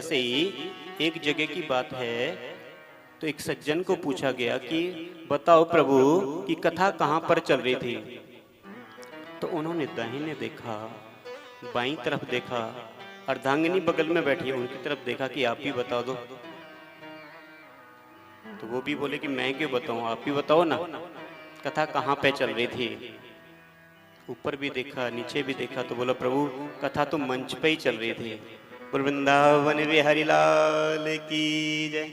ऐसे ही एक जगह की बात है, तो एक सज्जन को पूछा गया कि बताओ प्रभु कि कथा कहाँ पर चल रही थी। तो उन्होंने दाहिने देखा, बाईं तरफ देखा, अर्धांगिनी बगल में बैठी है उनकी तरफ देखा कि आप भी बता दो। तो वो भी बोले कि मैं क्यों बताऊं, आप भी बताओ ना, कथा कहाँ पे चल रही थी। ऊपर भी देखा, नीचे भी देखा, तो बोला प्रभु कथा तो मंच पे ही चल रही थी। बोल वृंदावन बिहारी लाल की जय।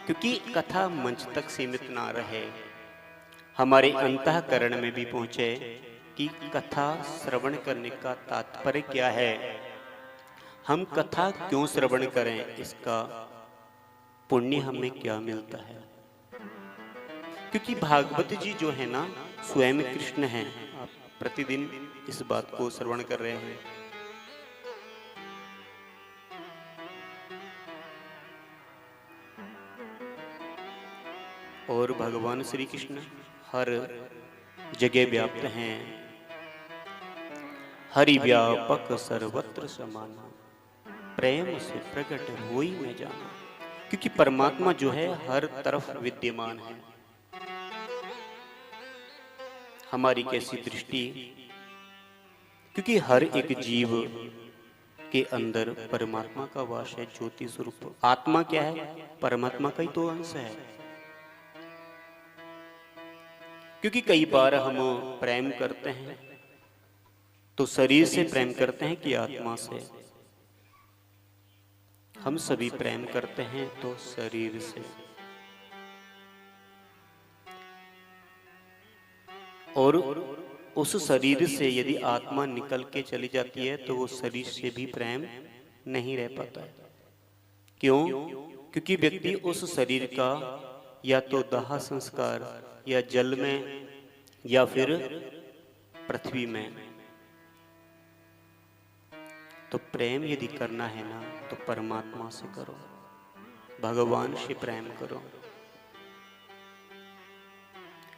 क्योंकि कथा मंच तक सीमित ना रहे, हमारे अंतःकरण में भी पहुंचे कि कथा श्रवण करने का तात्पर्य क्या है, हम कथा क्यों श्रवण करें, इसका पुण्य हमें क्या मिलता है। क्योंकि भागवत जी जो है ना स्वयं कृष्ण हैं। आप प्रतिदिन इस बात को श्रवण कर रहे हैं। और भगवान श्री कृष्ण हर जगह व्याप्त हैं। हरि व्यापक सर्वत्र समाना, प्रेम से प्रकट होई मैं जाना। क्योंकि परमात्मा जो है हर तरफ विद्यमान है। हमारी कैसी दृष्टि, क्योंकि हर एक जीव के अंदर परमात्मा का वास है, ज्योति स्वरूप। आत्मा क्या है, परमात्मा का ही तो अंश है। क्योंकि कई बार हम प्रेम करते हैं तो शरीर से प्रेम करते हैं कि आत्मा से। हम सभी प्रेम करते हैं तो शरीर से। और उस शरीर से यदि आत्मा निकल के चली जाती है तो वो शरीर से भी प्रेम नहीं रह पाता है। क्यों? क्योंकि व्यक्ति उस शरीर का या तो दाह संस्कार या जल में या फिर पृथ्वी में। तो प्रेम यदि करना है ना तो परमात्मा से करो, भगवान से प्रेम करो।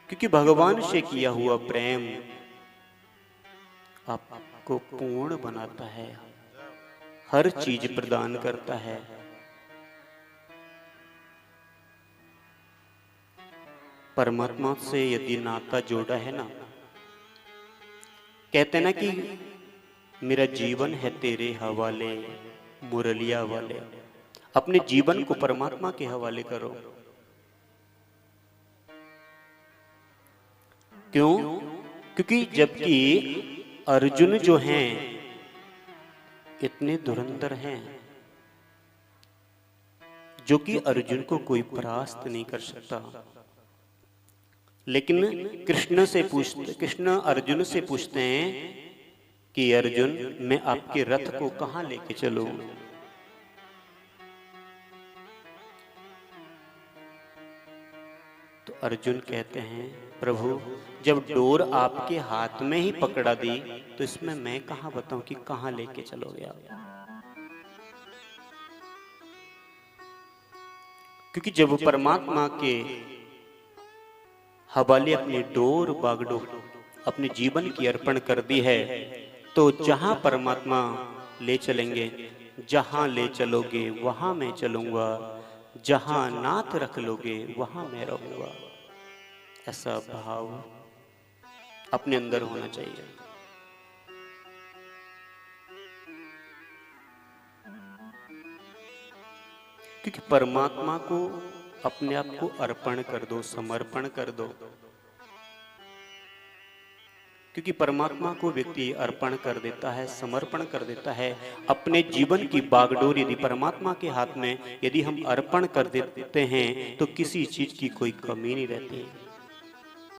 क्योंकि भगवान से किया हुआ प्रेम आपको पूर्ण बनाता है, हर चीज प्रदान करता है। परमात्मा से यदि नाता जोड़ा है ना, कहते ना कि मेरा जीवन है तेरे हवाले मुरलिया वाले। अपने जीवन को परमात्मा के हवाले करो। क्यों? क्योंकि जबकि अर्जुन जो हैं इतने धुरंधर हैं जो कि अर्जुन को कोई परास्त नहीं कर सकता। लेकिन कृष्ण अर्जुन से पूछते हैं कि अर्जुन मैं आपके रथ को कहां लेके चलूं। तो अर्जुन कहते हैं प्रभु जब डोर आपके हाथ में ही पकड़ा दी तो इसमें मैं कहां बताऊं कि कहां लेके चलोगे आप। क्योंकि जब परमात्मा के हवाले अपनी डोर बागडोर अपने जीवन की अर्पण कर दी है तो जहां परमात्मा ले चलेंगे, जहां ले चलोगे वहां मैं चलूंगा, जहां नाथ रख लोगे वहां मैं रहूंगा। ऐसा भाव अपने अंदर होना चाहिए। क्योंकि परमात्मा को अपने आप को अर्पण कर दो, समर्पण कर दो। क्योंकि परमात्मा को व्यक्ति अर्पण कर देता है, समर्पण कर देता है। अपने जीवन की बागडोर यदि परमात्मा के हाथ में यदि हम अर्पण कर देते हैं तो किसी चीज की कोई कमी नहीं रहती।